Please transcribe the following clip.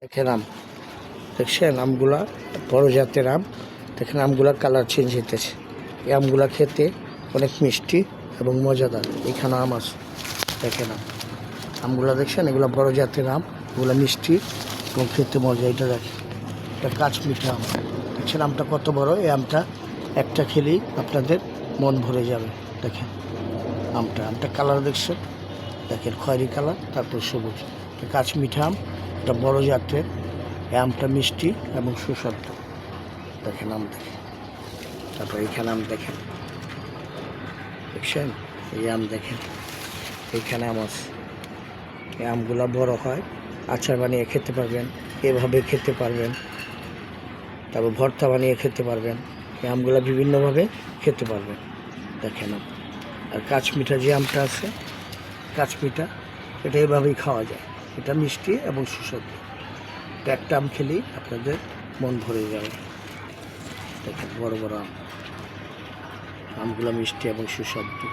দেখেন আম, দেখছেন আমগুলা বড় জাতের আম। দেখেন আমগুলা কালার চেঞ্জ হইতেছে। এই আমগুলা খেতে অনেক মিষ্টি এবং মজাদার। এখানে আম আছে, দেখেন আমগুলা দেখছেন, এগুলো বড় জাতের আম, এগুলো মিষ্টি এবং খেতে মজা। এটা দেখেন, এটা কাঁচমিঠা আম। দেখছেন আমটা কত বড়। এই আমটা একটা খেলেই আপনাদের মন ভরে যাবে। দেখেন আমটা কালার দেখছেন, দেখেন খয়েরি কালার, তারপর সবুজ। এটা কাঁচমিঠা আম, এটা বড় জাতের। এই আমটা মিষ্টি এবং সুস্বাদু। দেখেন আম দেখেন, তারপর এইখানে আম দেখেন, দেখছেন এই আম দেখেন, এইখানে আম আছে। এই আমগুলা বড় হয়, আচার বানিয়ে খেতে পারবেন, এভাবে খেতে পারবেন, তারপর ভর্তা বানিয়ে খেতে পারবেন। এই আমগুলা বিভিন্নভাবে খেতে পারবেন। দেখেন আম। আর কাঁচমিঠা যে আমটা আছে, কাঁচমিঠা, এটা এভাবেই খাওয়া যায়। এটা মিষ্টি এবং সুস্বাদু। একটা আম খেলেই আপনাদের মন ভরে যাবে। দেখেন বড় বড় আম, আমগুলো মিষ্টি এবং সুস্বাদু।